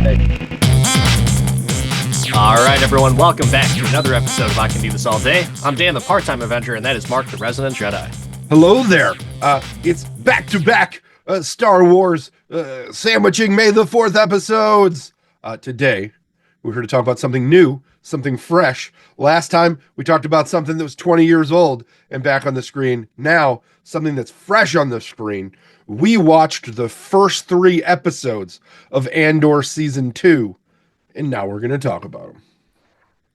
All right, everyone, welcome back to another episode of I Can Do This All Day. I'm Dan, the Part-Time Avenger, and that is Mark, the Resident Jedi. Hello there. It's back-to-back Star Wars sandwiching May the 4th episodes. Today, we're here to talk about something new, something fresh. Last time, we talked about something that was 20 years old and back on the screen. Now, something that's fresh on the screen. We watched the first 3 episodes of Andor Season 2, and now we're going to talk about them.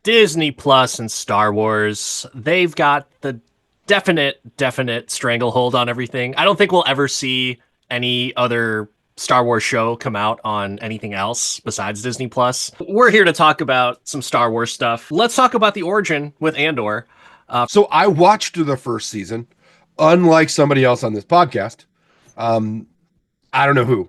Disney Plus and Star Wars, they've got the definite stranglehold on everything. I don't think we'll ever see any other Star Wars show come out on anything else besides Disney Plus. We're here to talk about some Star Wars stuff. Let's talk about the origin with Andor. So I watched the first season, unlike somebody else on this podcast. I don't know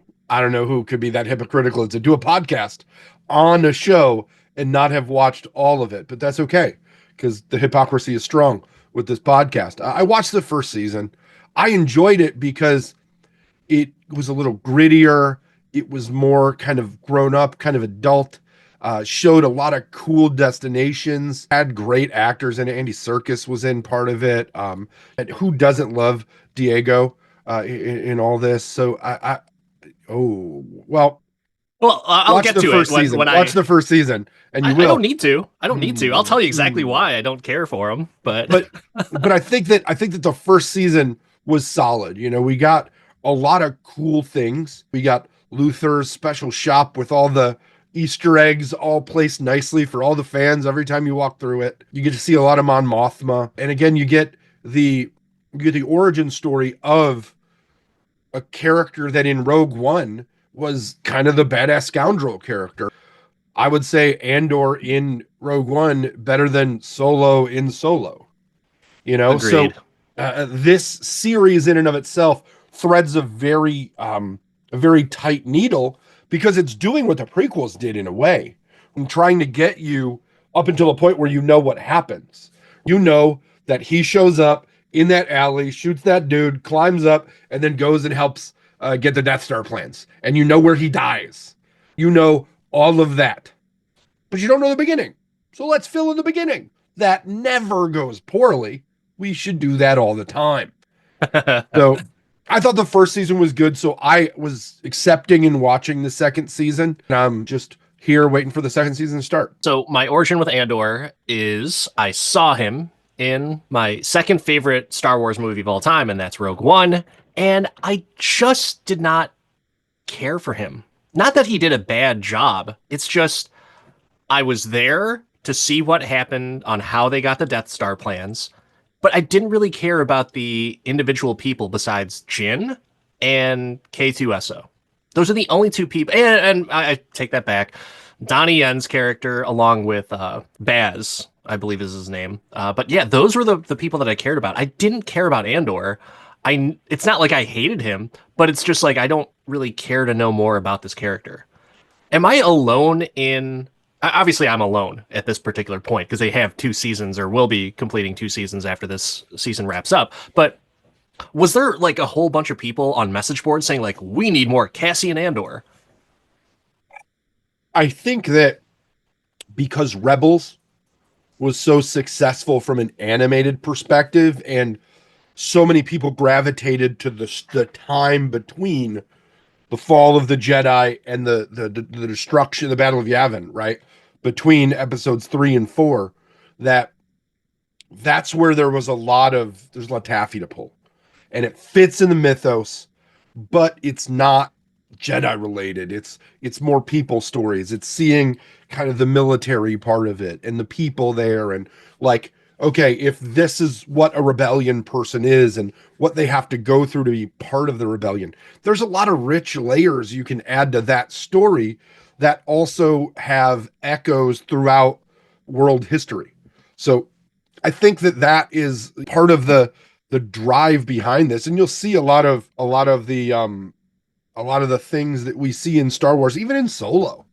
who could be that hypocritical to do a podcast on a show and not have watched all of it, but that's okay because the hypocrisy is strong with this podcast. I watched the first season. I enjoyed it because it was a little grittier. It was more kind of grown up, kind of adult, showed a lot of cool destinations, had great actors in it. Andy Serkis was in part of it. And who doesn't love Diego in all this? So I'll get to it when watch the first season, and you will. I don't need to. I'll tell you exactly why I don't care for them. But I think that the first season was solid. You know, we got a lot of cool things. We got Luther's special shop with all the Easter eggs all placed nicely for all the fans every time you walk through it. You get to see a lot of Mon Mothma, and again, you get the origin story of a character that in Rogue One was kind of the badass scoundrel character. I would say Andor in Rogue One better than Solo in Solo. You know, Agreed. So this series in and of itself threads a very tight needle because it's doing what the prequels did in a way, and trying to get you up until a point where you know what happens. You know that he shows up in that alley, shoots that dude, climbs up, and then goes and helps get the Death Star plans. And you know where he dies. You know all of that. But you don't know the beginning. So let's fill in the beginning. That never goes poorly. We should do that all the time. So I thought the first season was good. So I was accepting and watching the second season. And I'm just here waiting for the second season to start. So my origin with Andor is I saw him in my second favorite Star Wars movie of all time, and that's Rogue One. And I just did not care for him. Not that he did a bad job. It's just I was there to see what happened on how they got the Death Star plans, but I didn't really care about the individual people besides Jin and K2SO. Those are the only two people. And I take that back. Donnie Yen's character, along with Baz, I believe is his name. But yeah, those were the people that I cared about. I didn't care about Andor. It's not like I hated him, but it's just like I don't really care to know more about this character. Am I alone in... Obviously, I'm alone at this particular point because they have 2 seasons or will be completing 2 seasons after this season wraps up. But was there like a whole bunch of people on message boards saying like, we need more Cassian Andor? I think that because Rebels was so successful from an animated perspective and so many people gravitated to the time between the fall of the Jedi and the destruction, the Battle of Yavin, right? Between episodes 3 and 4, that's where there's a lot of taffy to pull. And it fits in the mythos, but it's not Jedi related. It's more people stories. It's seeing kind of the military part of it and the people there and like, okay, if this is what a rebellion person is and what they have to go through to be part of the rebellion, there's a lot of rich layers you can add to that story that also have echoes throughout world history. So I think that is part of the drive behind this. And you'll see a lot of the things that we see in Star Wars, even in Solo.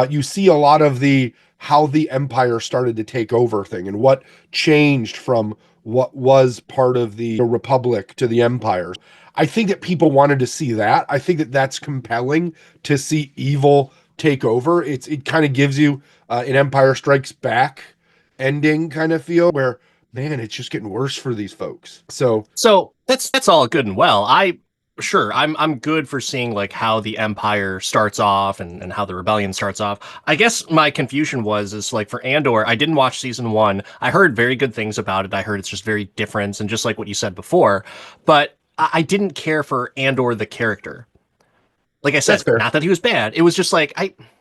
You see a lot of how the Empire started to take over thing and what changed from what was part of the Republic to the Empire. I think that people wanted to see that. I think that that's compelling to see evil take over. It kind of gives you an Empire Strikes Back ending kind of feel where, man, it's just getting worse for these folks. So that's all good and well. I'm good for seeing like how the Empire starts off and how the rebellion starts off. I guess my confusion is like for Andor, I didn't watch season 1. I heard very good things about it. I heard it's just very different and just like what you said before, but I didn't care for Andor the character. Like I said, not that he was bad. It was just like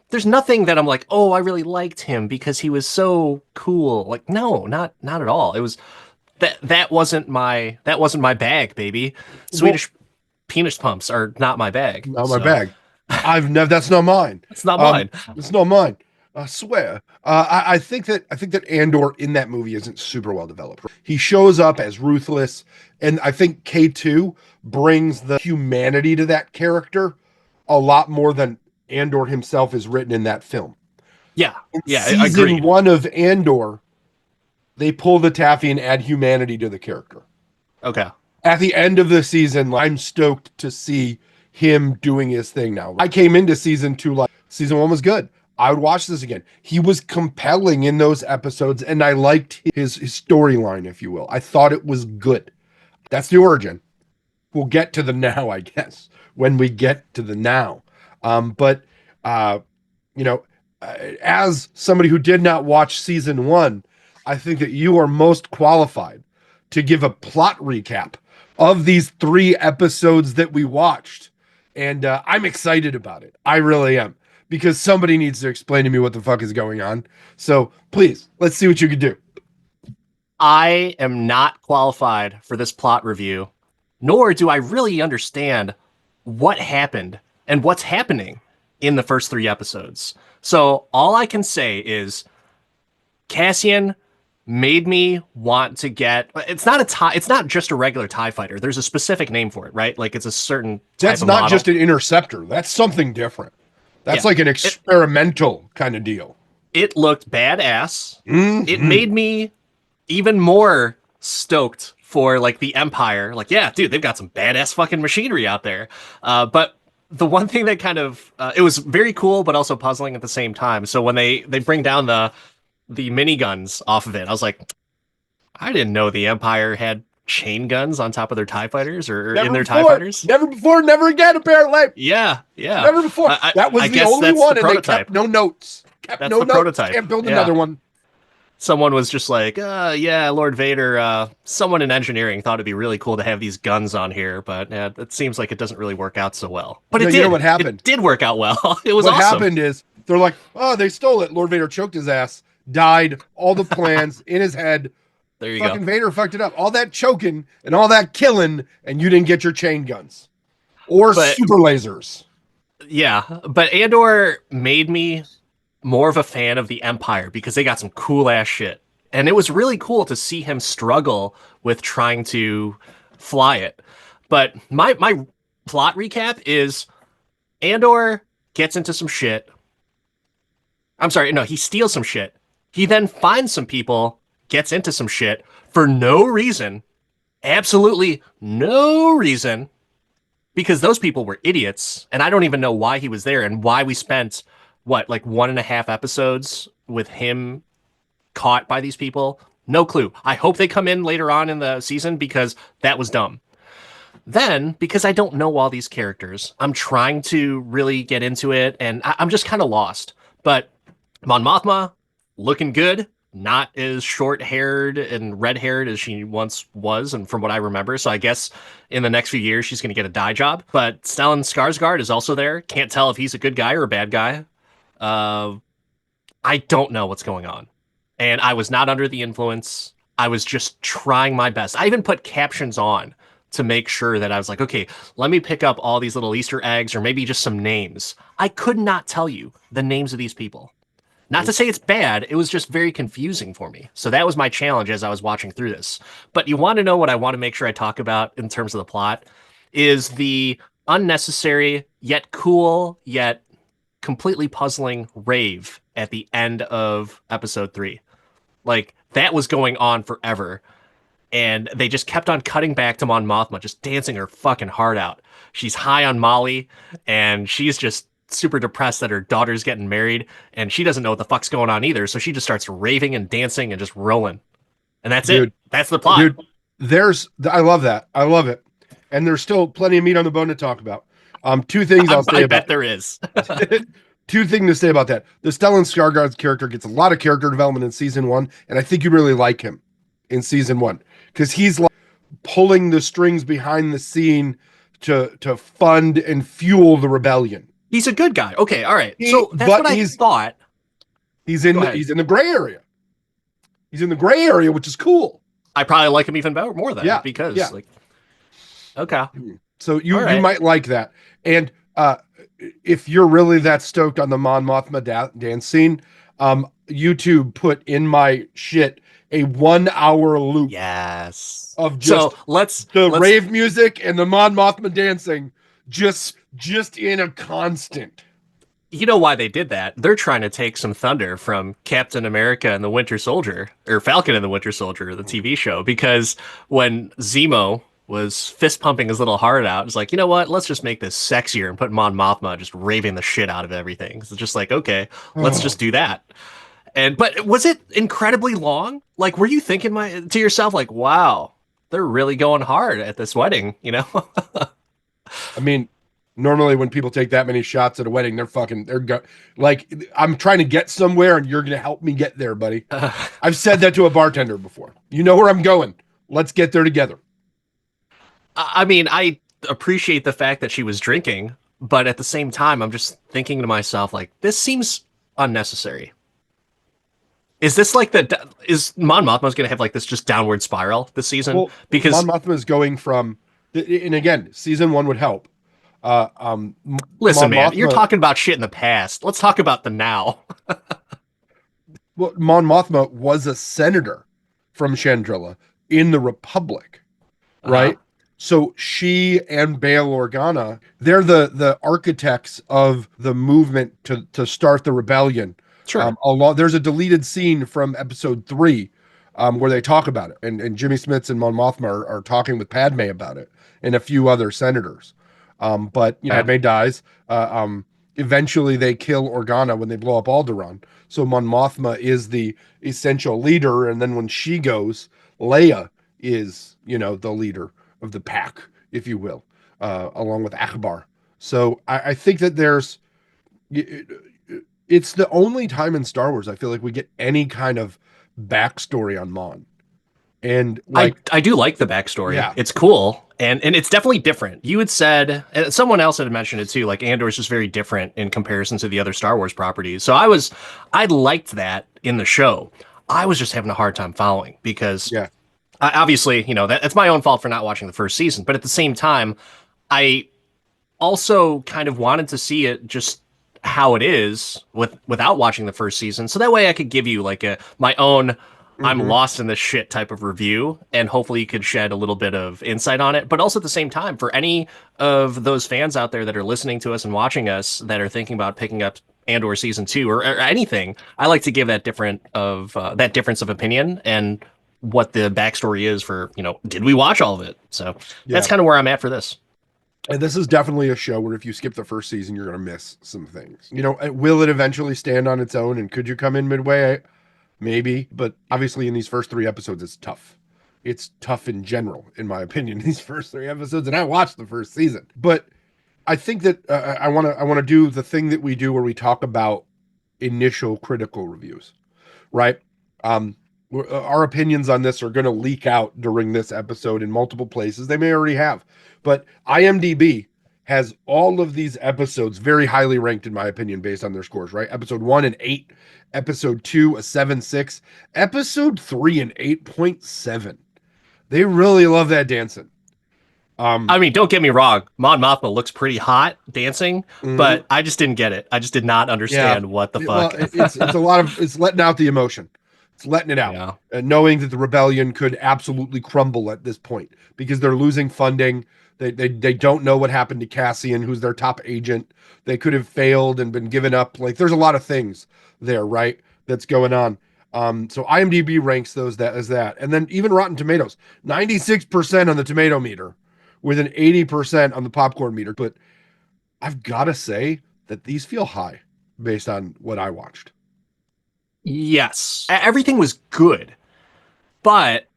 there's nothing that I'm like, oh, I really liked him because he was so cool. Like, no, not at all. It was that wasn't my bag, baby. Swedish penis pumps are not my bag. Not my bag. I've never. That's not mine. It's not mine. It's not mine. I swear. I think that Andor in that movie isn't super well developed. He shows up as ruthless, and I think K2 brings the humanity to that character a lot more than Andor himself is written in that film. Yeah, Season agreed. 1 of Andor, they pull the taffy and add humanity to the character. Okay. At the end of the season, I'm stoked to see him doing his thing now. I came into season 2 like season 1 was good. I would watch this again. He was compelling in those episodes, and I liked his storyline, if you will. I thought it was good. That's the origin. We'll get to the now, I guess, when we get to the now. As somebody who did not watch season 1, I think that you are most qualified to give a plot recap of these 3 episodes that we watched. And I'm excited about it. I really am. Because somebody needs to explain to me what the fuck is going on. So please, let's see what you can do. I am not qualified for this plot review, nor do I really understand what happened and what's happening in the first 3 episodes. So all I can say is Cassian made me want to get, it's not just a regular TIE fighter. There's a specific name for it, right? Like it's a certain type That's of not model. just an interceptor. That's something different. That's like an experimental kind of deal. It looked badass. Mm-hmm. It made me even more stoked for like the Empire. Like, yeah, dude, they've got some badass fucking machinery out there. But the one thing that kind of it was very cool, but also puzzling at the same time. So when they bring down the miniguns off of it, I was like, I didn't know the Empire had chain guns on top of their TIE fighters or in their TIE fighters. Never before, never again, apparently. Yeah. Never before. That was the only one, and they kept no notes. That's the prototype. Can't build another one. Someone was just like, Lord Vader, someone in engineering thought it'd be really cool to have these guns on here, but it seems like it doesn't really work out so well. But it did. You know what happened? It did work out well. It was awesome. What happened is, they're like, oh, they stole it. Lord Vader choked his ass, died, all the plans in his head. There you fucking go. Vader fucked it up. All that choking and all that killing, and you didn't get your chain guns. Or super lasers. Yeah, but Andor made me more of a fan of the Empire because they got some cool ass shit. And it was really cool to see him struggle with trying to fly it. But my plot recap is Andor gets into some shit. I'm sorry, no, he steals some shit. He then finds some people, gets into some shit for no reason. Absolutely no reason. Because those people were idiots. And I don't even know why he was there and why we spent, 1.5 episodes with him caught by these people? No clue. I hope they come in later on in the season because that was dumb. Then, because I don't know all these characters, I'm trying to really get into it, and I'm just kind of lost. But Mon Mothma, looking good, not as short-haired and red-haired as she once was, and from what I remember. So I guess in the next few years, she's going to get a dye job. But Stellan Skarsgård is also there. Can't tell if he's a good guy or a bad guy. I don't know what's going on. And I was not under the influence. I was just trying my best. I even put captions on to make sure that I was like, okay, let me pick up all these little Easter eggs or maybe just some names. I could not tell you the names of these people. Not to say it's bad, it was just very confusing for me. So that was my challenge as I was watching through this. But you want to know what I want to make sure I talk about in terms of the plot is the unnecessary, yet cool, yet completely puzzling rave at the end of episode 3. Like, that was going on forever. And they just kept on cutting back to Mon Mothma, just dancing her fucking heart out. She's high on Molly, and she's just super depressed that her daughter's getting married, and she doesn't know what the fuck's going on either. So she just starts raving and dancing and just rolling, and that's it. Dude, That's the plot. dude, I love that. I love it. And there's still plenty of meat on the bone to talk about. Two things I'll say I about bet there is. two things to say about that. The Stellan Skarsgård's character gets a lot of character development in season 1, and I think you really like him in season 1 because he's like pulling the strings behind the scene to fund and fuel the rebellion. He's a good guy. Okay, all right. So that's what I thought. He's in the gray area. He's in the gray area, which is cool. I probably like him even better, more than because like, okay. So you might like that. And if you're really that stoked on the Mon Mothma dance scene, YouTube put in my shit a 1 hour loop. Yes. Of just let's rave music and the Mon Mothma dancing just in a constant. You know why they did that? They're trying to take some thunder from Captain America and the Winter Soldier, or Falcon and the Winter Soldier, the TV show, because when Zemo was fist pumping his little heart out, it's like, you know what? Let's just make this sexier and put Mon Mothma just raving the shit out of everything. It's just like, okay, let's just do that. But was it incredibly long? Like, were you thinking to yourself, like, wow, they're really going hard at this wedding, you know? I mean, normally when people take that many shots at a wedding, like, I'm trying to get somewhere and you're going to help me get there, buddy. I've said that to a bartender before. You know where I'm going. Let's get there together. I mean, I appreciate the fact that she was drinking, but at the same time, I'm just thinking to myself, like, this seems unnecessary. Is this like is Mon Mothma's going to have like this just downward spiral this season? Well, because Mon Mothma is going from, and again, season 1 would help. Listen, man, you're talking about shit in the past. Let's talk about the now. Well, Mon Mothma was a senator from Chandrila in the Republic, right? So she and Bail Organa, they're the architects of the movement to start the rebellion. Sure. There's a deleted scene from episode 3 where they talk about it, and Jimmy Smits and Mon Mothma are talking with Padme about it, and a few other senators. But Padme dies. Eventually, they kill Organa when they blow up Alderaan. So Mon Mothma is the essential leader, and then when she goes, Leia is the leader of the pack, if you will, along with Akbar. So I think that it's the only time in Star Wars I feel like we get any kind of backstory on Mon. And like, I do like the backstory. Yeah. It's cool. And it's definitely different. You had said, and someone else had mentioned it too, like Andor is just very different in comparison to the other Star Wars properties. So I liked that in the show. I was just having a hard time following because obviously, that's my own fault for not watching the first season. But at the same time, I also kind of wanted to see it just how it is without watching the first season. So that way I could give you like my own I'm lost in this shit type of review, and hopefully you could shed a little bit of insight on it. But also at the same time, for any of those fans out there that are listening to us and watching us that are thinking about picking up Andor season 2 or anything, I like to give that difference of opinion and what the backstory is for, did we watch all of it? So that's kind of where I'm at for this. And this is definitely a show where if you skip the first season, you're going to miss some things. Will it eventually stand on its own? And could you come in midway? Maybe. But obviously in these first 3 episodes, it's tough. It's tough in general, in my opinion, these first 3 episodes. And I watched the first season. But I think that I want to do the thing that we do where we talk about initial critical reviews, right? Our opinions on this are going to leak out during this episode in multiple places. They may already have. But IMDb has all of these episodes very highly ranked, in my opinion, based on their scores, right? Episode 1 an 8, episode 2 a 7.6, episode 3 an 8.7. They really love that dancing. I mean, don't get me wrong. Mon Mothma looks pretty hot dancing, but I just didn't get it. I just did not understand what the fuck. Well, it's letting out the emotion. It's letting it out, knowing that the rebellion could absolutely crumble at this point because they're losing funding. They don't know what happened to Cassian, who's their top agent. They could have failed and been given up. Like, there's a lot of things there, right, that's going on. So IMDb ranks those as that. And then even Rotten Tomatoes, 96% on the tomato meter with an 80% on the popcorn meter. But I've got to say, that these feel high based on what I watched. Yes, everything was good, but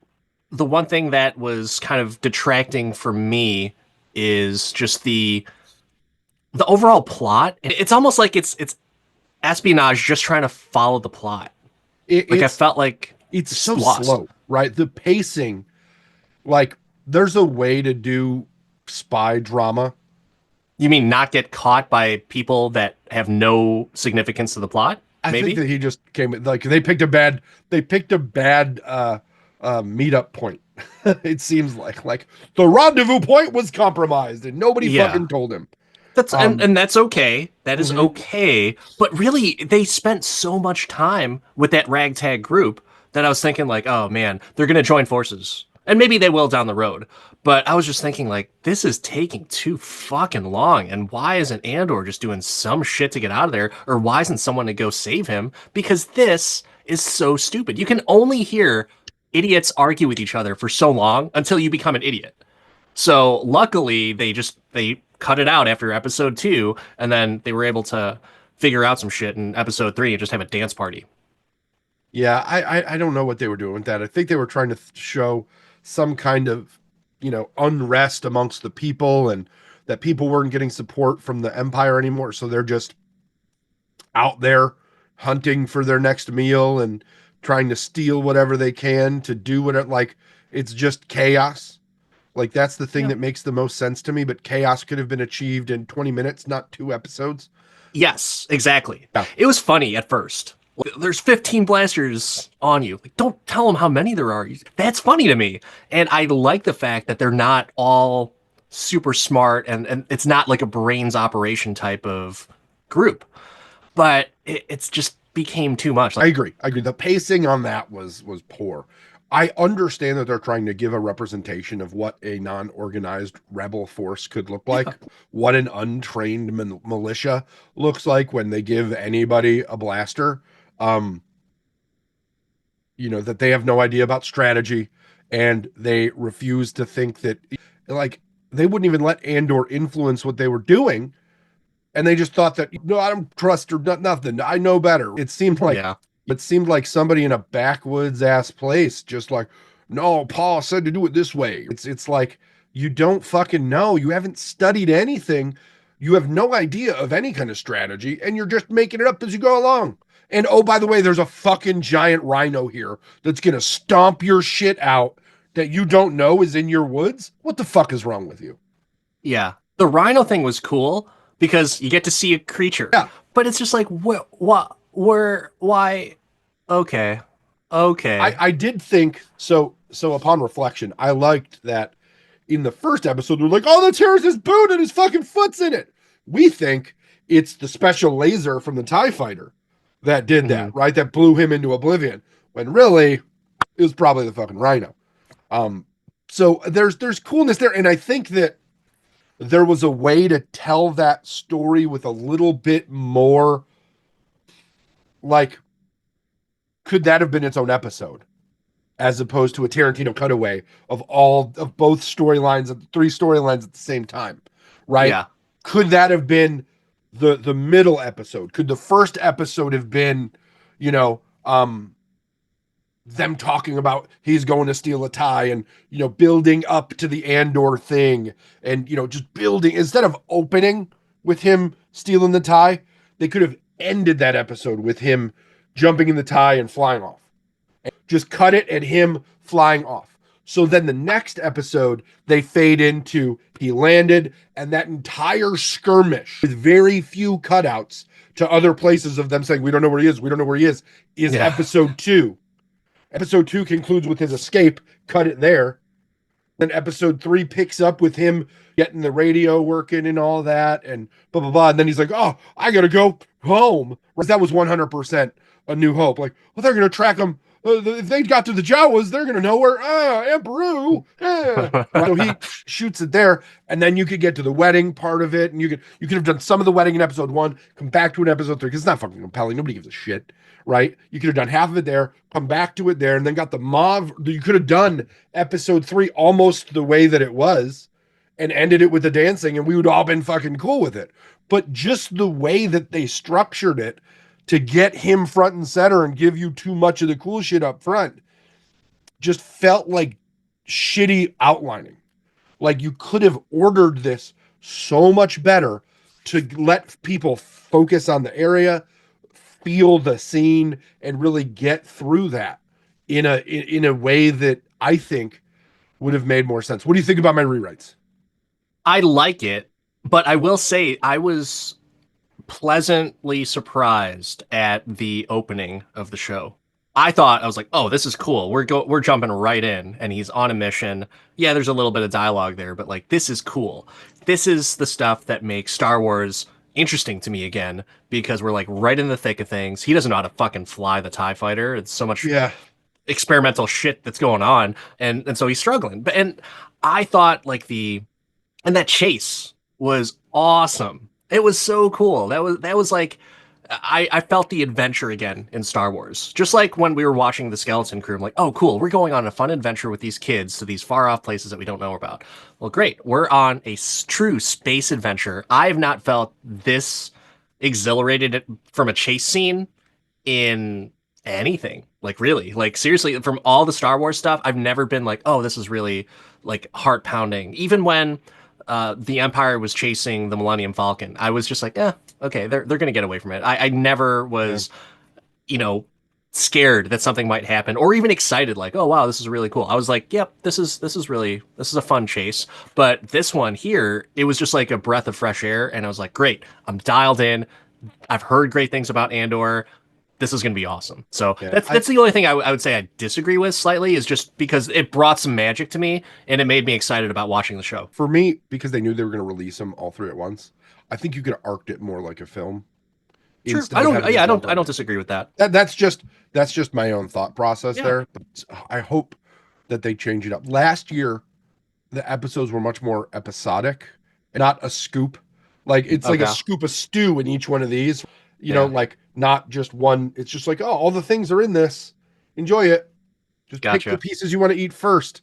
the one thing that was kind of detracting for me is just the overall plot. It's almost like it's espionage just trying to follow the plot. It, Like I it's felt like it's just so lost. slow, right? The pacing, like there's a way to do spy drama. You mean not get caught by people that have no significance to the plot? I think Maybe? that he just came like they picked a bad meetup point. It seems like the rendezvous point was compromised and nobody Yeah. fucking told him. That's Um, and that's okay. That is mhm. okay. But really, they spent so much time with that ragtag group that I was thinking like, oh man, they're gonna join forces. And maybe they will down the road. But I was just thinking like, this is taking too fucking long. And why isn't Andor just doing some shit to get out of there? Or why isn't someone to go save him? Because this is so stupid. You can only hear idiots argue with each other for so long until you become an idiot. So luckily they cut it out after episode 2, and then they were able to figure out some shit in episode 3 and just have a dance party. Yeah, I don't know what they were doing with that. I think they were trying to show some kind of, unrest amongst the people and that people weren't getting support from the Empire anymore. So they're just out there hunting for their next meal and trying to steal whatever they can to do whatever. Like it's just chaos. Like that's the thing Yeah. that makes the most sense to me. But chaos could have been achieved in 20 minutes, not 2 episodes. Yes, exactly. Yeah, It was funny at first. Like, there's 15 blasters on you. Like, don't tell them how many there are. That's funny to me. And I like the fact that they're not all super smart and it's not like a brains operation type of group. But it's just became too much. I Like, agree. I agree. The pacing on that was poor. I understand that they're trying to give a representation of what a non-organized rebel force could look yeah, like, what an untrained militia looks like when they give anybody a blaster. Um, that they have no idea about strategy and they refuse to think that like they wouldn't even let Andor influence what they were doing and they just thought that no, I don't trust or nothing. I know better. yeah. It seemed like somebody in a backwoods ass place, just like, no, Paul said to do it this way. It's like you don't fucking know. You haven't studied anything. You have no idea of any kind of strategy, and you're just making it up as you go along. And oh, by the way, there's a fucking giant rhino here that's gonna stomp your shit out that you don't know is in your woods. What the fuck is wrong with you? Yeah. The rhino thing was cool because you get to see a creature, Yeah, but it's just like, what, where, why? Okay. Okay. I did think so. So upon reflection, I liked that in the first episode, they're like, oh, that's Harris's boot and his fucking foot's in it. We think it's the special laser from the TIE fighter that did that, Mhm. right? That blew him into oblivion. When really it was probably the fucking rhino. Um, so there's coolness there. And I think that there was a way to tell that story with a little bit more like, could that have been its own episode? As opposed to a Tarantino cutaway of all of both storylines, of 3 storylines at the same time, right? Yeah. Could that have been the middle episode? Could the first episode have been, you know, them talking about he's going to steal a tie and building up to the Andor thing and just building instead of opening with him stealing the tie, they could have ended that episode with him jumping in the tie and flying off. Just cut it at him flying off. So then the next episode, they fade into he landed and that entire skirmish with very few cutouts to other places of them saying, we don't know where he is. We don't know where he is Yeah. episode 2. Episode 2 concludes with his escape. Cut it there. Then episode 3 picks up with him getting the radio working and all that and blah, blah, blah. And then he's like, oh, I got to go home. That was 100% A New Hope. Like, well, they're going to track him. If they got to the Jawas, they're going to know where, Emperor. So he shoots it there. And then you could get to the wedding part of it. And you could have done some of the wedding in episode 1, come back to it in episode 3, because it's not fucking compelling. Nobody gives a shit, right? You could have done half of it there, come back to it there, and then got the mauve. You could have done episode 3 almost the way that it was and ended it with the dancing, and we would all been fucking cool with it. but just the way that they structured it to get him front and center and give you too much of the cool shit up front just felt like shitty outlining. Like you could have ordered this so much better to let people focus on the area, feel the scene, and really get through that in a way that I think would have made more sense. What do you think about my rewrites? I like it, but I will say I was pleasantly surprised at the opening of the show. I was like, oh, this is cool. We're jumping right in, and he's on a mission. Yeah, there's a little bit of dialogue there, but like this is cool. This is the stuff that makes Star Wars interesting to me again because we're like right in the thick of things. He doesn't know how to fucking fly the TIE fighter. It's so much Yeah. experimental shit that's going on, and so he's struggling. But and I thought like the and that chase was awesome. It was so cool. That was like I felt the adventure again in Star Wars. Just like when we were watching the Skeleton Crew, I'm like, oh cool, we're going on a fun adventure with these kids to these far off places that we don't know about. Well, great. We're on a true space adventure. I have not felt this exhilarated from a chase scene in anything. Like really, like seriously, from all the Star Wars stuff, I've never been like, oh, this is really like heart pounding. Even when the Empire was chasing the Millennium Falcon, I was just like, okay, they're gonna get away from it. I never Yeah. was, you know, scared that something might happen, or even excited, like, oh wow, this is really cool. I was like, yep, this is a fun chase. But this one here, it was just like a breath of fresh air, and I was like, great, I'm dialed in. I've heard great things about Andor. This is going to be awesome. So Yeah. that's the only thing I would say I disagree with slightly is just because it brought some magic to me and it made me excited about watching the show. For me, because they knew they were going to release them all three at once, I think you could have arced it more like a film Sure, instead of having to jump I on don't it. disagree with that. That's just my own thought process Yeah, there. But I hope that they change it up. Last year, the episodes were much more episodic and not a scoop. Like it's like a okay, scoop of stew in each one of these. yeah, Like not just one. It's just like, oh, all the things are in this. Enjoy it. Just pick the gotcha. pieces you want to eat first,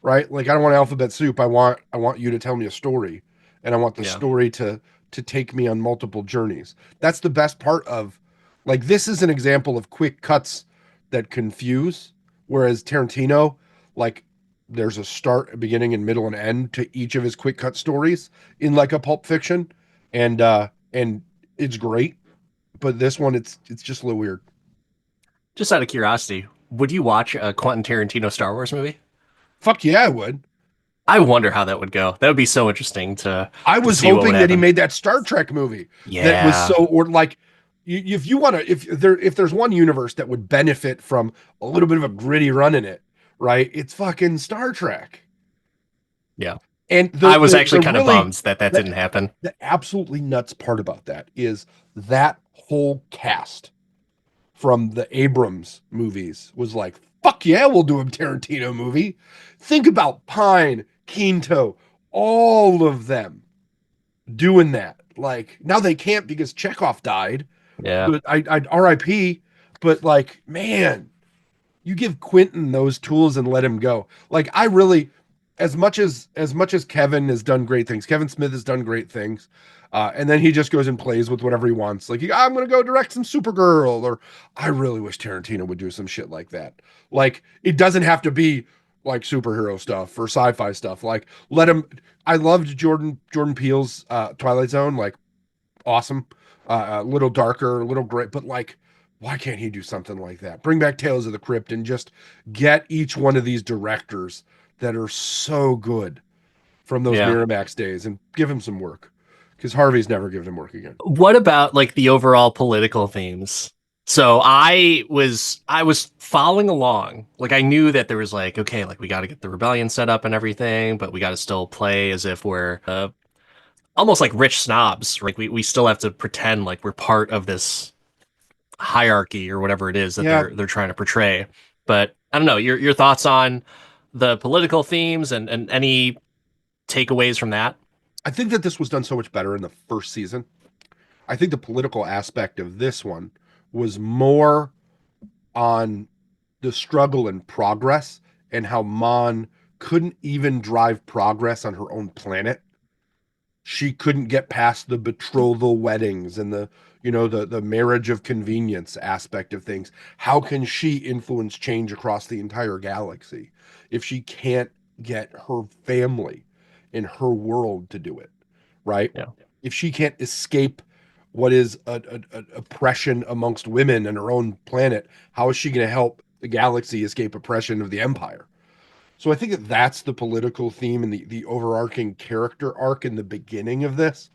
right? Like I don't want alphabet soup. I want you to tell me a story, and I want the Yeah, story to take me on multiple journeys. That's the best part of, like, this is an example of quick cuts that confuse, whereas Tarantino, like, there's a start, a beginning, and middle and end to each of his quick cut stories in like a Pulp Fiction, and it's great. But this one, it's just a little weird. just out of curiosity, would you watch a Quentin Tarantino Star Wars movie? Fuck yeah, I would. I wonder how that would go. That would be so interesting I to was see what would hoping that he happen. made that Star Trek movie that was Yeah, so, or like, if you want to, if there's one universe that would benefit from a little bit of a gritty run in it, right? It's fucking Star Trek. yeah. And I was the actually kind of really bummed that that the, didn't happen. the absolutely nuts part about that is that whole cast from the Abrams movies was like, fuck yeah, we'll do a Tarantino movie. Think about Pine, Quinto, all of them doing that. Like now they can't because Chekhov died. Yeah, But I RIP. But like, man, you give Quentin those tools and let him go. Like I really, as much as Kevin has done great things, Kevin Smith has done great things. And then he just goes and plays with whatever he wants. Like, I'm going to go direct some Supergirl, or I really wish Tarantino would do some shit like that. Like, it doesn't have to be like superhero stuff or sci-fi stuff. Like, let him. I loved Jordan Peele's Twilight Zone. Like, awesome. A little darker, a little gray, but like, why can't he do something like that? Bring back Tales of the Crypt and just get each one of these directors that are so good from those yeah. Miramax days and give him some work, because Harvey's never given him work again. What about like the overall political themes? So I was following along. Like I knew that there was like, okay, like we got to get the rebellion set up and everything, but we got to still play as if we're almost like rich snobs. Like we still have to pretend like we're part of this hierarchy or whatever it is that Yeah, they're trying to portray. But I don't know, your thoughts on the political themes and any takeaways from that? I think that this was done so much better in the first season. I think the political aspect of this one was more on the struggle and progress, and how Mon couldn't even drive progress on her own planet. she couldn't get past the betrothal weddings and the marriage of convenience aspect of things. How can she influence change across the entire galaxy if she can't get her family in her world to do it, right? Yeah. If she can't escape what is oppression amongst women in her own planet, how is she going to help the galaxy escape oppression of the Empire? So I think that that's the political theme and the overarching character arc in the beginning of this.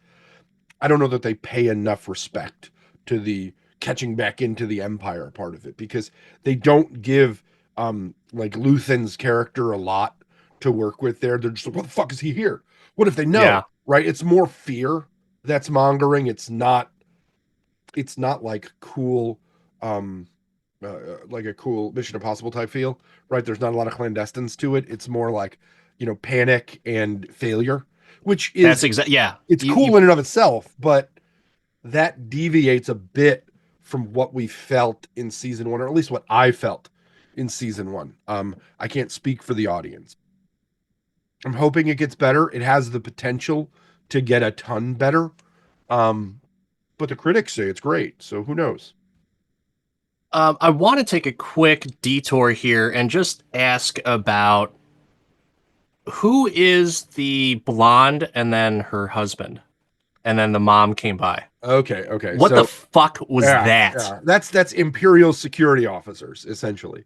I don't know that they pay enough respect to the catching back into the Empire part of it, because they don't give like Luthen's character a lot to work with there. They're just like, what the fuck is he here? What if they know? Yeah. Right? It's more fear that's mongering. It's not like cool like a cool Mission Impossible type feel, right? There's not a lot of clandestines to it. It's more like, panic and failure, which That's is, yeah. it's cool in and of itself, but that deviates a bit from what we felt in season one, or at least what I felt in season one. I can't speak for the audience. I'm hoping it gets better. It has the potential to get a ton better. But the critics say it's great, so who knows? I want to take a quick detour here and just ask about who is the blonde and then her husband, and then the mom came by. Okay. What the So fuck was that? yeah. That's Imperial security officers, essentially.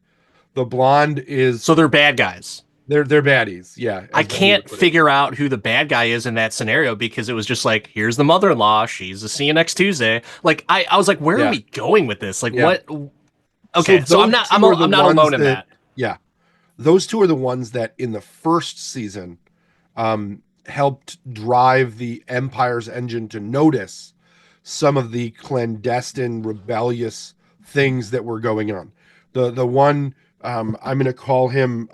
The blonde is So they're bad guys. they're baddies, yeah, I as Benny would can't put it. figure out who the bad guy is in that scenario because it was just like, here's the mother-in-law. She's a see you next Tuesday. Like I was like, where are Yeah, we going with this? Like yeah. what? So Okay, so those two are the I'm not ones alone in that, that. yeah, those two are the ones that in the first season helped drive the Empire's engine to notice some of the clandestine, rebellious things that were going on. The one I'm going to call him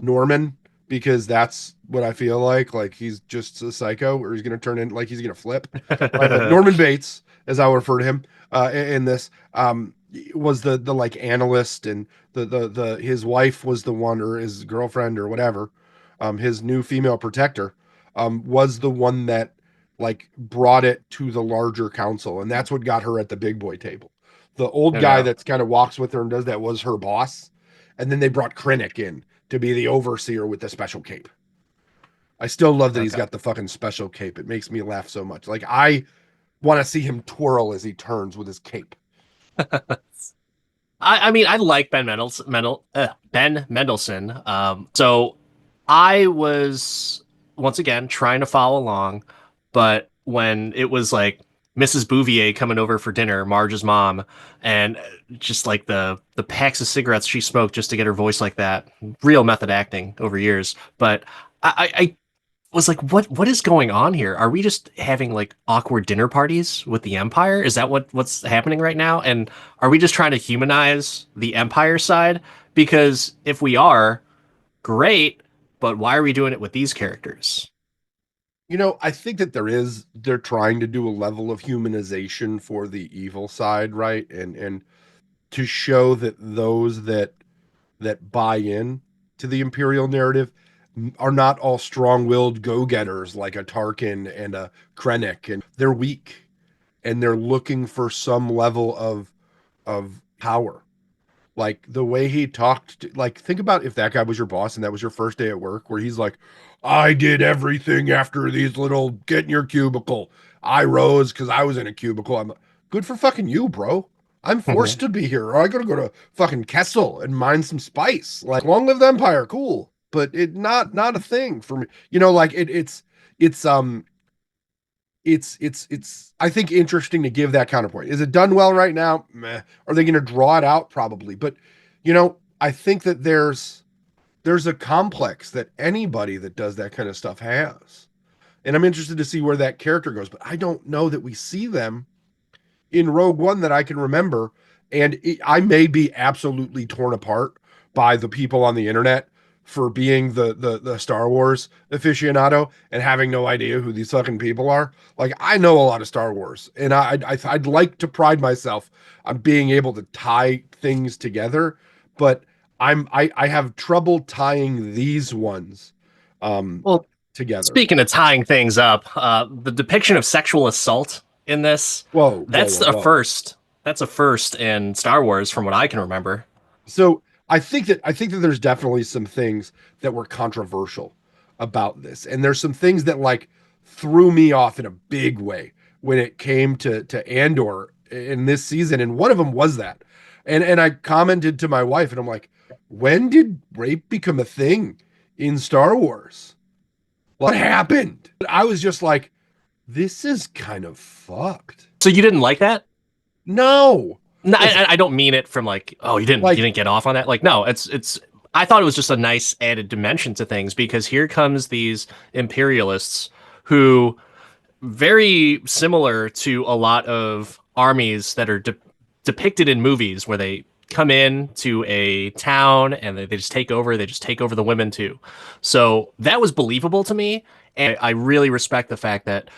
Norman, because that's what I feel like he's just a psycho, or he's going to turn in like he's going to flip. Right, but Norman Bates, as I would refer to him in this, was the like analyst, and the his wife was the one, or his girlfriend or whatever, his new female protector, was the one that like brought it to the larger council, and that's what got her at the big boy table. The old guy Okay. that's kind of walks with her and does that was her boss, and then they brought Krennic in to be the overseer with the special cape. I still love that he's Okay. got the fucking special cape. It makes me laugh so much. Like, I want to see him twirl as he turns with his cape. I mean, I like Ben Mendelsohn. So I was once again trying to follow along, but when it was like Mrs. Bouvier coming over for dinner, Marge's mom, and just like the packs of cigarettes she smoked just to get her voice like that, real method acting over years. But I was like, what is going on here? Are we just having like awkward dinner parties with the Empire? Is that what's happening right now? And are we just trying to humanize the Empire side? Because if we are, great, but why are we doing it with these characters? I think that they're trying to do a level of humanization for the evil side, right? And to show that those that buy in to the Imperial narrative are not all strong-willed go-getters like a Tarkin and a Krennic, and they're weak, and they're looking for some level of power. Like the way he talked like, think about if that guy was your boss and that was your first day at work, where he's like, I did everything after these little get in your cubicle. I rose because I was in a cubicle. I'm like, good for fucking you, bro. I'm forced to be here, or I gotta go to fucking Kessel and mine some spice. Like, long live the Empire, cool. But it not a thing for me. Like it's it's I think interesting to give that counterpoint. Is it done well right now? Meh. Are they going to draw it out? Probably. But I think that there's a complex that anybody that does that kind of stuff has. And I'm interested to see where that character goes, but I don't know that we see them in Rogue One that I can remember. And I may be absolutely torn apart by the people on the internet for being the Star Wars aficionado and having no idea who these fucking people are. Like, I know a lot of Star Wars, and I'd like to pride myself on being able to tie things together, but I have trouble tying these ones Well, together. Speaking of tying things up, the depiction of sexual assault in this, Whoa, that's whoa, a whoa. first. That's a first in Star Wars from what I can remember. So I think that there's definitely some things that were controversial about this, and there's some things that like threw me off in a big way when it came to Andor in this season, and one of them was that, and I commented to my wife, and I'm like, when did rape become a thing in Star Wars? What happened? I was just like, this is kind of fucked. So you didn't like that? No, No, listen, I don't mean it from like, oh, you like didn't get off on that. Like, no, it's. I thought it was just a nice added dimension to things because here comes these imperialists who very similar to a lot of armies that are depicted in movies where they come in to a town and they just take over. They just take over the women too. So that was believable to me, and I really respect the fact that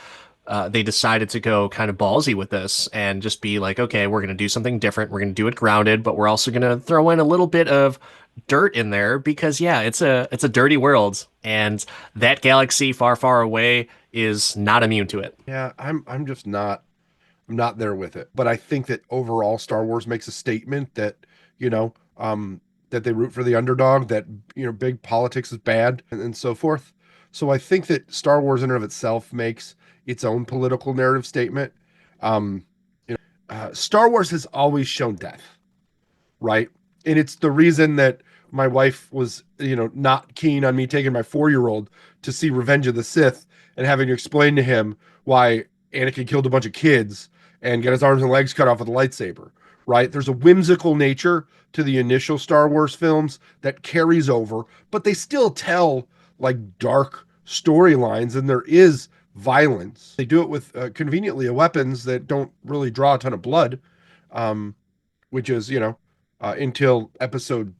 they decided to go kind of ballsy with this and just be like, okay, we're going to do something different. We're going to do it grounded, but we're also going to throw in a little bit of dirt in there because yeah, it's a dirty world, and that galaxy far, far away is not immune to it. yeah, I'm just not I'm not there with it. But I think that overall Star Wars makes a statement that, you know, that they root for the underdog, that, big politics is bad and so forth. So I think that Star Wars in and of itself makes its own political narrative statement. Um, Star Wars has always shown death, right? And it's the reason that my wife was, not keen on me taking my 4-year-old to see Revenge of the Sith and having to explain to him why Anakin killed a bunch of kids and got his arms and legs cut off with a lightsaber, right? There's a whimsical nature to the initial Star Wars films that carries over, but they still tell like dark storylines, and there is violence. They do it with conveniently weapons that don't really draw a ton of blood, which is, until episode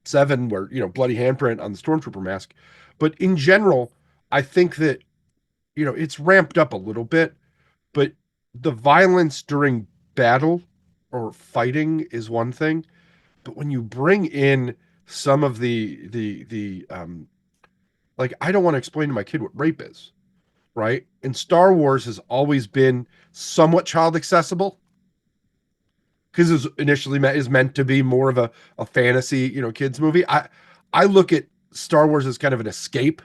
7, where, bloody handprint on the stormtrooper mask. But in general, I think that, it's ramped up a little bit, but the violence during battle or fighting is one thing. But when you bring in some of the like, I don't want to explain to my kid what rape is, right? And Star Wars has always been somewhat child accessible because it was initially is meant to be more of a fantasy, kids movie. I look at Star Wars as kind of an escape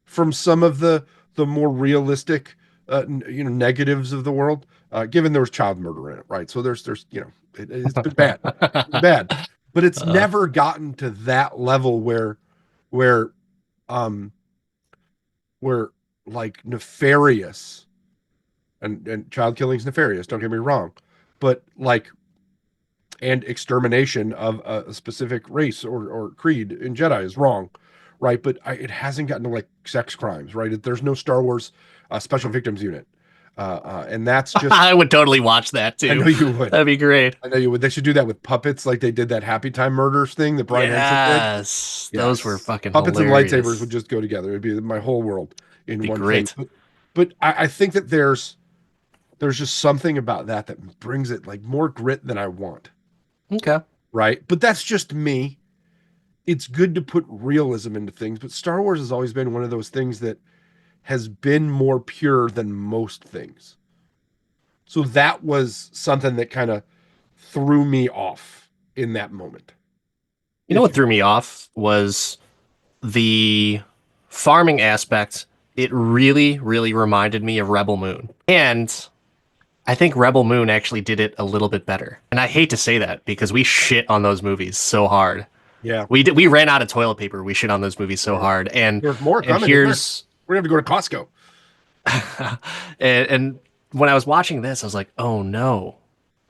from some of the more realistic, negatives of the world. Given there was child murder in it, right? So there's it's been bad, it's been bad, but it's never gotten to that level where um where like nefarious and child killing is nefarious. Don't get me wrong, but like and extermination of a specific race or creed in Jedi is wrong, right? But it hasn't gotten to like sex crimes, right? There's no Star Wars special victims unit, and that's just I would totally watch that I too. know you would. That'd be great. I know you would. They should do that with puppets, like they did that Happy Time Murders thing that Brian Henson did. Yes, those were Yes, fucking puppets and lightsabers would hilarious. just go together. It'd be my whole world in Be one thing. great. But I think that there's just something about that brings it like more grit than I want, Okay. right? But that's just me. It's good to put realism into things, but Star Wars has always been one of those things that has been more pure than most things. So that was something that kind of threw me off in that moment. You know If what threw me off was the farming aspect. It really, really reminded me of Rebel Moon. And I think Rebel Moon actually did it a little bit better. And I hate to say that because we shit on those movies so hard. Yeah, We ran out of toilet paper. We shit on those movies so hard. there's more And coming. Isn't there? here's We're gonna have to go to Costco. and when I was watching this, I was like, oh no,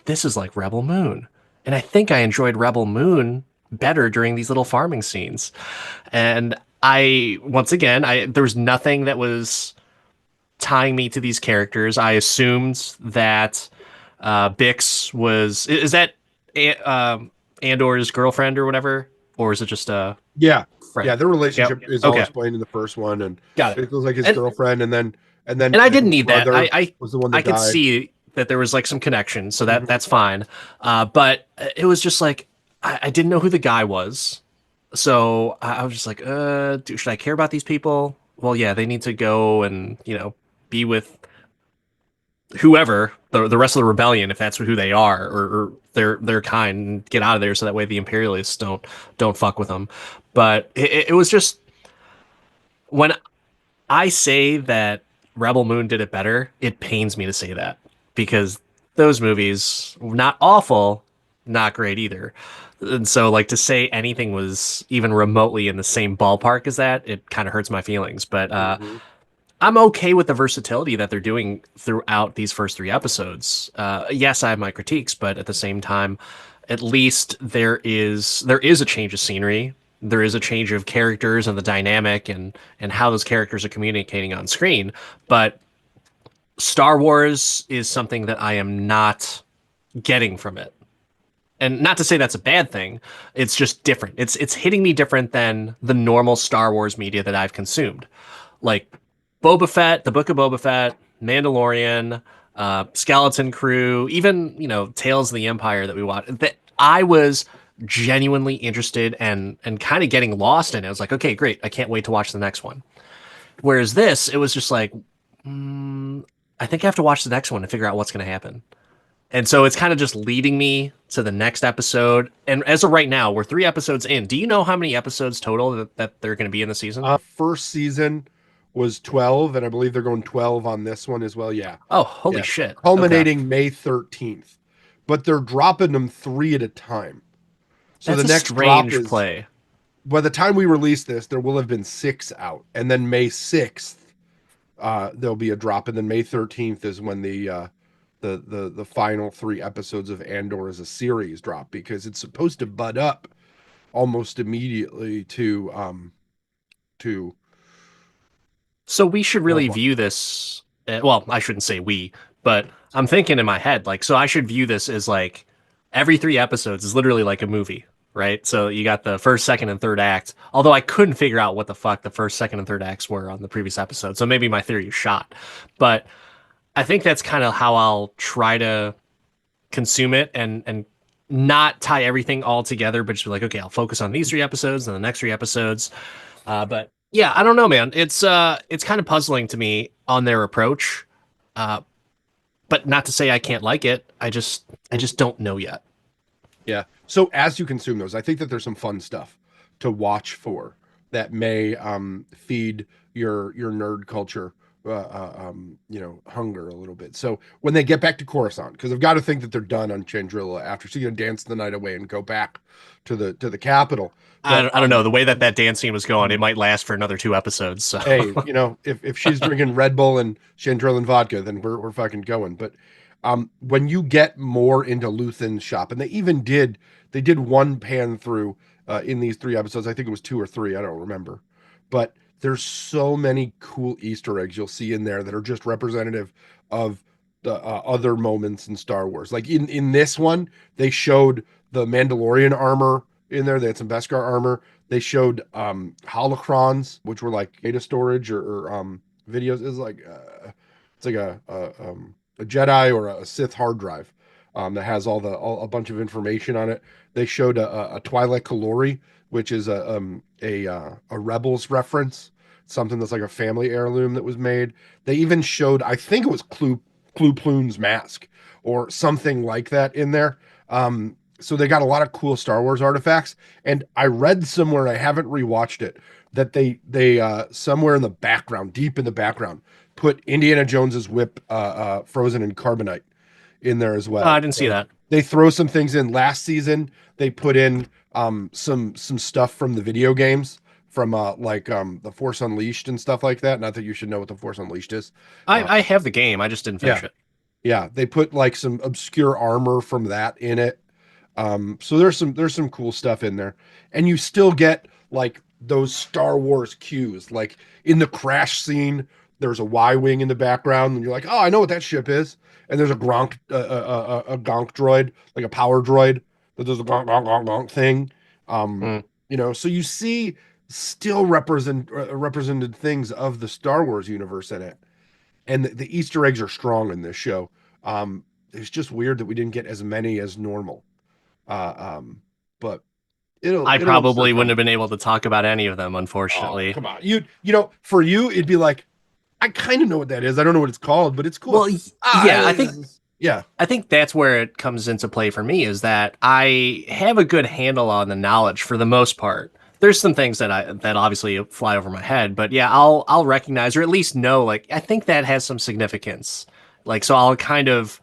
this is like Rebel Moon. And I think I enjoyed Rebel Moon better during these little farming scenes. And once again, there was nothing that was tying me to these characters. I assumed that Bix is that Andor's girlfriend or whatever, or is it just a Yeah, friend? yeah. Their relationship Yep. is all Okay, explained in the first one, and got it. it was like his And girlfriend, and then and I didn't his need that. brother I was the one I that could died. see that there was like some connection, so that's fine. But it was just like I didn't know who the guy was, So I was just like, should I care about these people? Well, yeah, they need to go and, be with whoever, the rest of the rebellion, if that's who they are, or their kind, and get out of there so that way the Imperialists don't fuck with them. But it was just when I say that Rebel Moon did it better, it pains me to say that because those movies not awful, not great either. And so like to say anything was even remotely in the same ballpark as that, it kind of hurts my feelings. But Mhm. I'm okay with the versatility that they're doing throughout these first three episodes. Yes, I have my critiques, but at the same time, at least there is a change of scenery. There is a change of characters and the dynamic and how those characters are communicating on screen. But Star Wars is something that I am not getting from it. And not to say that's a bad thing. It's just different. It's hitting me different than the normal Star Wars media that I've consumed. Like Boba Fett, the Book of Boba Fett, Mandalorian, Skeleton Crew, even Tales of the Empire that we watched. That I was genuinely interested and kind of getting lost in it. I was like, okay, great, I can't wait to watch the next one. Whereas this, it was just like, I think I have to watch the next one to figure out what's going to happen. And so it's kind of just leading me to the next episode. And as of right now, we're 3 episodes in. Do you know how many episodes total that they're going to be in the season? First season was 12, and I believe they're going 12 on this one as well. Yeah. Oh, holy Yeah. shit. Okay. Culminating May 13th. But they're dropping them three at a time. So That's the a next drop strange is play. by the time we release this, there will have been six out. And then May 6th, there'll be a drop. And then May 13th is when the final 3 episodes of Andor as a series drop because it's supposed to bud up almost immediately to So we should Rogue really One. view this. Well, I shouldn't say we, but I'm thinking in my head, like, so I should view this as like every 3 episodes is literally like a movie, right? So you got the first, second, and third act. Although I couldn't figure out what the fuck the first, second, and third acts were on the previous episode. So maybe my theory is shot. But I think that's kind of how I'll try to consume it and not tie everything all together, but just be like, okay, I'll focus on these 3 episodes and the next 3 episodes. But yeah, I don't know, man. It's kind of puzzling to me on their approach. Uh, but not to say I can't like it. I just don't know yet. Yeah. So as you consume those, I think that there's some fun stuff to watch for that may feed your nerd culture, hunger a little bit. So when they get back to Coruscant, because I've got to think that they're done on Chandrilla after she's gonna dance the night away and go back to the capital. I But don't, I don't know the way that dance scene was going. It might last for another 2 episodes. So hey, if she's drinking Red Bull and Chandrilla and vodka, then we're fucking going. But when you get more into Luthen's shop, and they did one pan through in these 3 episodes. I think it was two or three. I don't remember, but there's so many cool Easter eggs you'll see in there that are just representative of the other moments in Star Wars. Like in this one, they showed the Mandalorian armor in there. They had some Beskar armor. They showed holocrons, which were like data storage or videos. It's like a Jedi or a Sith hard drive that has a bunch of information on it. They showed a Twi'lek Kalori, which is a Rebels reference, something that's like a family heirloom that was made. They even showed, I think it was Clue Plume's mask or something like that in there. So they got a lot of cool Star Wars artifacts. And I read somewhere, I haven't rewatched it, that they somewhere in the background, deep in the background, put Indiana Jones's whip frozen in carbonite in there as I well. didn't see So that. they throw some things in. Last season, they put in some stuff from the video games from the Force Unleashed and stuff like that. Not that you should know what the Force Unleashed is. Uh, I have the game. I just didn't yeah, finish it. yeah. They put like some obscure armor from that in it. So there's some cool stuff in there, and you still get like those Star Wars cues, like in the crash scene. There's a Y-wing in the background, and you're like, oh, I know what that ship is. And there's a Gonk droid, like a power droid that does the gonk thing. Um, Mm. so you see still represented things of the Star Wars universe in it, and the Easter eggs are strong in this show. It's just weird that we didn't get as many as normal. Uh, um, but I it'll probably insert wouldn't have comedy. been able to talk about any of them, Oh, unfortunately. come on. You know, for you, it'd be like, I kind of know what that is. I don't know what it's called, but it's cool. Well, yeah, Yeah. I think that's where it comes into play for me is that I have a good handle on the knowledge for the most part. There's some things that obviously fly over my head, but yeah, I'll recognize or at least know like I think that has some significance. Like so I'll kind of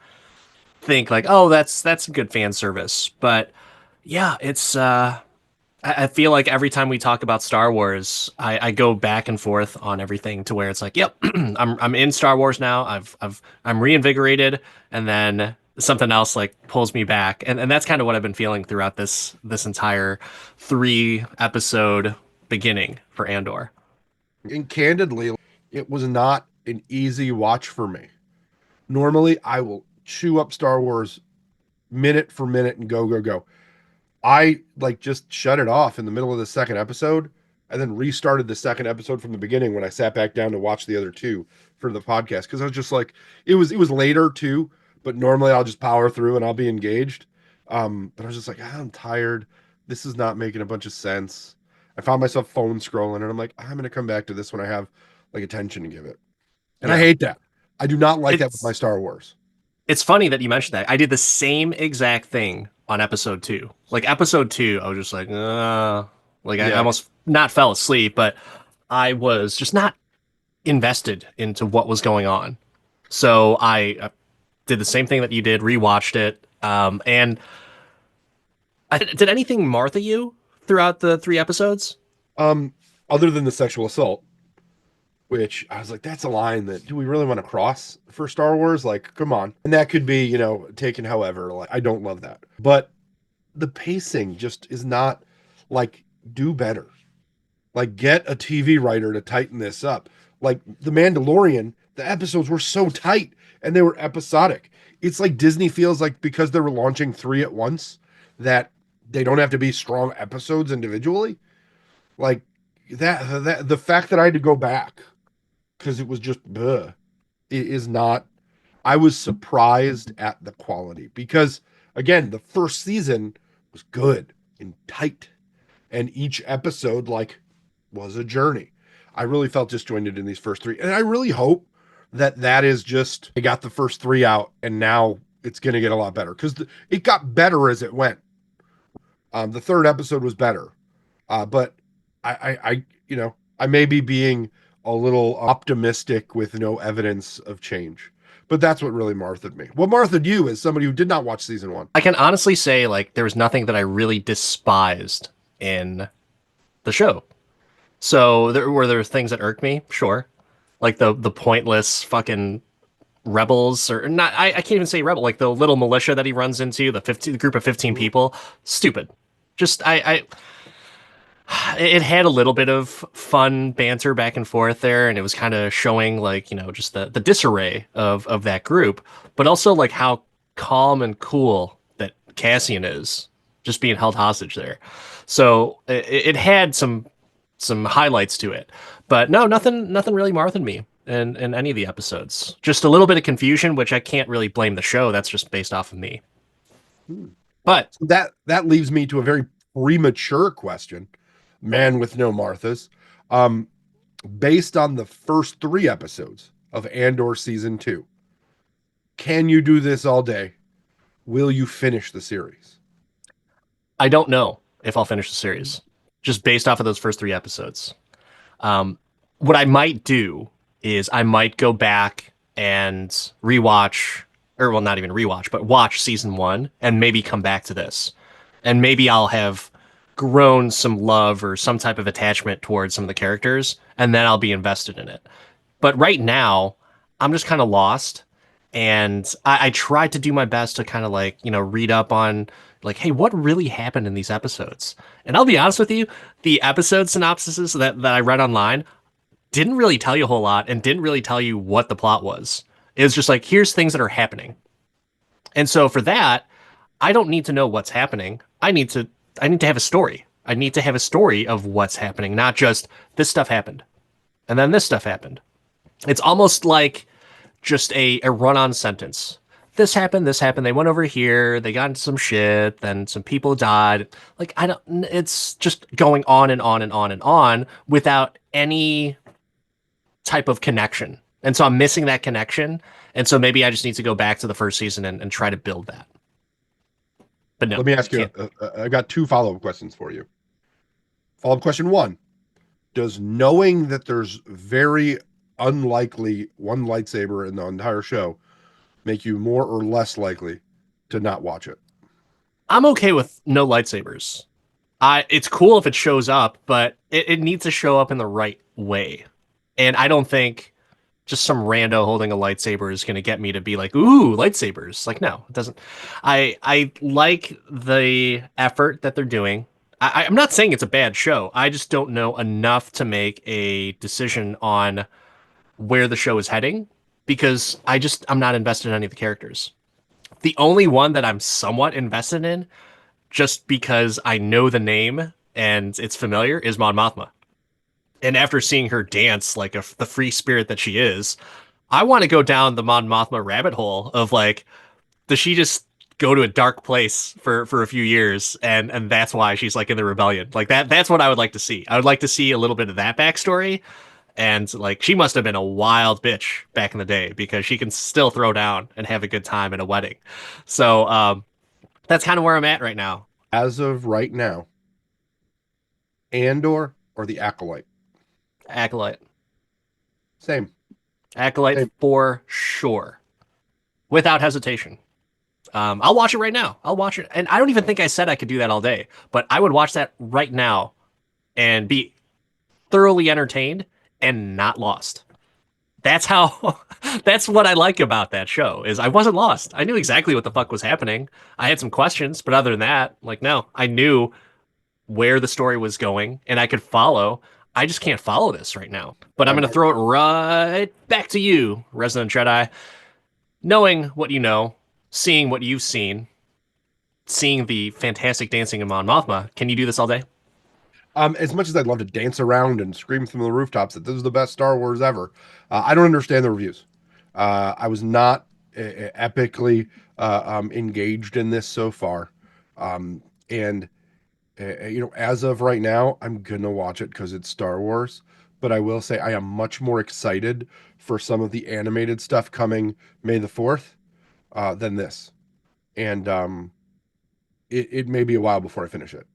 think like, oh, that's some good fan service. But yeah, it's I feel like every time we talk about Star Wars, I go back and forth on everything to where it's like, yep, I'm in Star Wars now. I'm reinvigorated, and then something else like pulls me back, and that's kind of what I've been feeling throughout this entire 3 episode beginning for Andor. And candidly, it was not an easy watch for me. Normally, I will chew up Star Wars minute for minute and go, go, go. I like just shut it off in the middle of the second episode and then restarted the second episode from the beginning when I sat back down to watch the other two for the podcast. Cause I was just like, it was later too, but normally I'll just power through and I'll be engaged. But I was just like, I'm tired. This is not making a bunch of sense. I found myself phone scrolling and I'm like, I'm going to come back to this when I have like attention to give it. And I Yeah, hate that. I do not like that with my it's Star Wars. it's funny that you mentioned that. I did the same exact thing on episode 2. Like episode 2, I was just like I Yeah. almost not fell asleep, but I was just not invested into what was going on. So I did the same thing that you did, rewatched it. And did anything Martha you throughout the 3 episodes? Um, Other than the sexual assault, which I was like, that's a line that do we really want to cross for Star Wars? Like, come on. And that could be, taken however. Like, I don't love that. But the pacing just is not like do better. Like, get a TV writer to tighten this up. Like The Mandalorian, the episodes were so tight and they were episodic. It's like Disney feels like because they were launching three at once, that they don't have to be strong episodes individually. Like that the fact that I had to go back because it was just it is not. I was surprised at the quality because again, the first season was good and tight, and each episode like was a journey. I really felt disjointed in these first three, and I really hope that that is just I got the first three out, and now it's going to get a lot better because it got better as it went. The third episode was better, but I may be being a little optimistic with no evidence of change. But that's what really Marthaed me. What Marthaed you as somebody who did not watch season one? I can honestly say like there was nothing that I really despised in the show. So there things that irked me, sure, like the pointless fucking rebels or not. I can't even say rebel. Like the little militia that he runs into, the group of 15 Mhm. people, stupid. Just it had a little bit of fun banter back and forth there, and it was kind of showing like just the disarray of that group, but also like how calm and cool that Cassian is, just being held hostage there. So it had some highlights to it, but no, nothing really Martha me in any of the episodes. Just a little bit of confusion, which I can't really blame the show. That's just based off of me. Hmm. But So that leaves me to a very premature question, man with no Marthas. Um, Based on the first three episodes of Andor season two, can you do this all day? Will you finish the series? I don't know if I'll finish the series just based off of those first 3 episodes. Um, what I might do is I might go back and rewatch, or well, not even rewatch, but watch season 1 and maybe come back to this. And maybe I'll have grown some love or some type of attachment towards some of the characters, and then I'll be invested in it. But right now, I'm just kind of lost. And I tried to do my best to kind of like, read up on like, hey, what really happened in these episodes? And I'll be honest with you, the episode synopsises that I read online didn't really tell you a whole lot and didn't really tell you what the plot was. It was just like, here's things that are happening. And so for that, I don't need to know what's happening. I need to have a story. I need to have a story of what's happening, not just this stuff happened and then this stuff happened. It's almost like just a run-on sentence. this happened, this happened. They went over here, they got into some shit, then some people died. Like, I don't, it's just going on and on and on and on without any type of connection. And so I'm missing that connection. And so maybe I just need to go back to the first season and try to build that. But no, Let me ask you, can't. I got two follow-up questions for you. Follow-up question one, does knowing that there's very unlikely one lightsaber in the entire show make you more or less likely to not watch it? I'm okay with no lightsabers. It's cool if it shows up, but it needs to show up in the right way. And I don't think just some rando holding a lightsaber is going to get me to be like, ooh, lightsabers. Like, no, it doesn't. I like the effort that they're doing. I'm not saying it's a bad show. I just don't know enough to make a decision on where the show is heading because I'm not invested in any of the characters. The only one that I'm somewhat invested in, just because I know the name and it's familiar, is Mon Mothma. And after seeing her dance like the free spirit that she is, I want to go down the Mon Mothma rabbit hole of like, does she just go to a dark place for a few years and that's why she's like in the rebellion? Like that's what I would like to see. I would like to see a little bit of that backstory. And like she must have been a wild bitch back in the day because she can still throw down and have a good time at a wedding. So that's kind of where I'm at right now. As of right now, Andor or the Acolyte? Acolyte. Same. Acolyte Same. for sure. Without hesitation. I'll watch it right now. I'll watch it. And I don't even think I said I could do that all day, but I would watch that right now and be thoroughly entertained and not lost. That's how that's what I like about that show is I wasn't lost. I knew exactly what the fuck was happening. I had some questions, but other than that, like no, I knew where the story was going and I could follow. I just can't follow this right now. But I'm going to throw it right back to you, Resident Jedi. Knowing what you know, seeing what you've seen, seeing the fantastic dancing of Mon Mothma, can you do this all day? As much as I'd love to dance around and scream from the rooftops that this is the best Star Wars ever, I don't understand the reviews. I was not epically engaged in this so far. And as of right now, I'm gonna watch it because it's Star Wars. But I will say I am much more excited for some of the animated stuff coming May the 4th than this. And it may be a while before I finish it.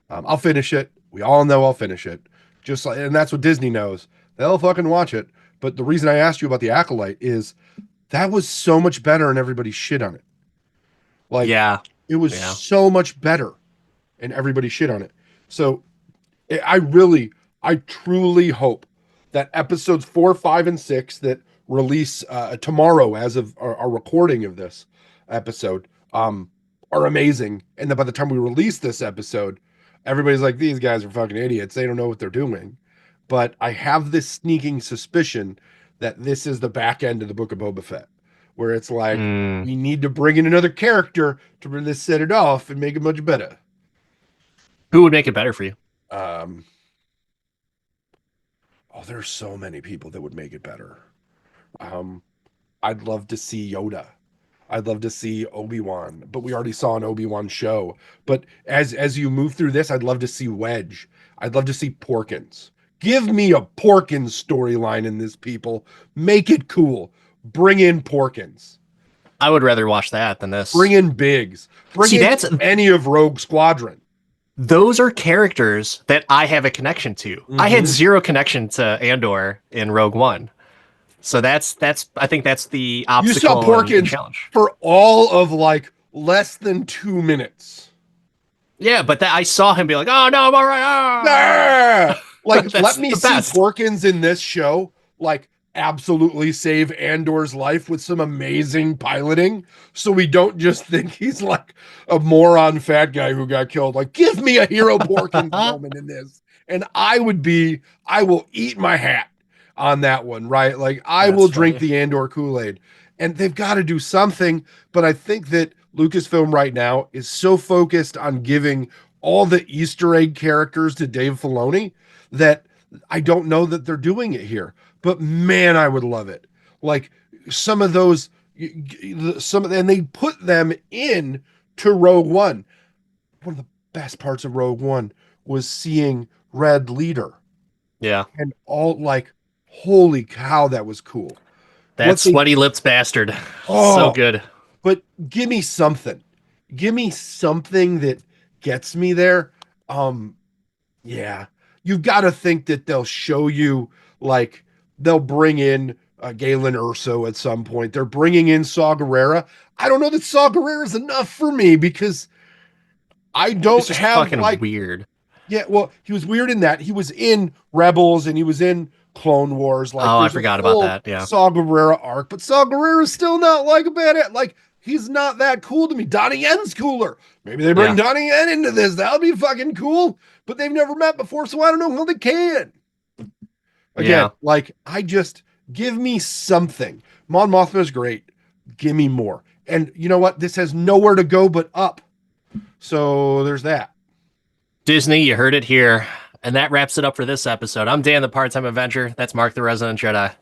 I'll finish it. We all know I'll finish it. Just like, and that's what Disney knows. They'll fucking watch it. But the reason I asked you about the Acolyte is that was so much better and everybody shit on it. Like, Yeah. it was so much better and everybody shit on it. So I truly hope that episodes 4, 5, and 6 that release tomorrow as of our recording of this episode are amazing. And that by the time we release this episode, everybody's like, these guys are fucking idiots. They don't know what they're doing. But I have this sneaking suspicion that this is the back end of the Book of Boba Fett, where it's like, we need to bring in another character to really set it off and make it much better. Who would make it better for you? There's so many people that would make it better. I'd love to see Yoda. I'd love to see Obi-Wan, but we already saw an Obi-Wan show. But as you move through this, I'd love to see Wedge. I'd love to see Porkins. Give me a Porkins storyline in this, people. Make it cool. Bring in Porkins. I would rather watch that than this. Bring in Biggs. Bring in any of Rogue Squadron. Those are characters that I have a connection to. I had zero connection to Andor in Rogue One. So that's I think that's the obstacle. You saw Porkins and challenge for all of like less than 2 minutes. Yeah, but I saw him be like, "Oh no, I'm all right." Ah! Like, let me see Porkins in this show. Like, absolutely save Andor's life with some amazing piloting, so we don't just think he's like a moron fat guy who got killed. Like, give me a hero Porkins moment in this, and I will eat my hat on that one, right? Like, I will drink the Andor Kool-Aid. And they've got to do something, but I think that Lucasfilm right now is so focused on giving all the Easter egg characters to Dave Filoni that I don't know that they're doing it here. But man, I would love it. Like, some of those, And they put them in to Rogue One. One of the best parts of Rogue One was seeing Red Leader Yeah. and all like, holy cow, that was cool. That sweaty lips bastard. So Oh, good. but give me something. Give me something that gets me there. Yeah. You've got to think that they'll show you, like, they'll bring in Galen Erso at some point. They're bringing in Saw Gerrera. I don't know that Saw Gerrera is enough for me because I It's don't just have fucking like, weird. yeah, well, he was weird in that he was in Rebels and he was in Clone Wars. Like, Oh, I there's a forgot about full that. Yeah. Saw Gerrera arc, but Saw Gerrera is still not like a bad. Like, he's not that cool to me. Donnie Yen's cooler. Maybe they bring Yeah. Donnie Yen into this. That'll be fucking cool. But they've never met before, so I don't know how they can. Again, Yeah. like, I just give me something. Mon Mothma is great. Give me more. And you know what? This has nowhere to go but up. So there's that. Disney, you heard it here. And that wraps it up for this episode. I'm Dan, the Part-Time Avenger. That's Mark, the Resident Jedi.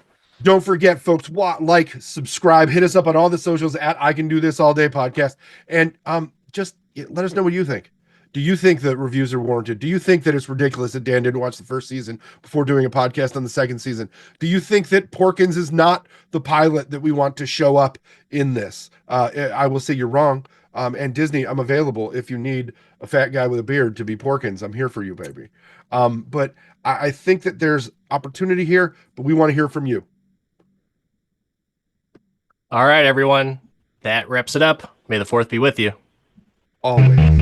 Don't forget, folks, like, subscribe, hit us up on all the socials at I Can Do This All Day podcast. And just let us know what you think. Do you think that reviews are warranted? Do you think that it's ridiculous that Dan didn't watch the first season before doing a podcast on the second season? Do you think that Porkins is not the pilot that we want to show up in this? I will say you're wrong. And Disney, I'm available if you need a fat guy with a beard to be Porkins. I'm here for you, baby. But I think that there's opportunity here, but we want to hear from you. All right, everyone. That wraps it up. May the fourth be with you. Always.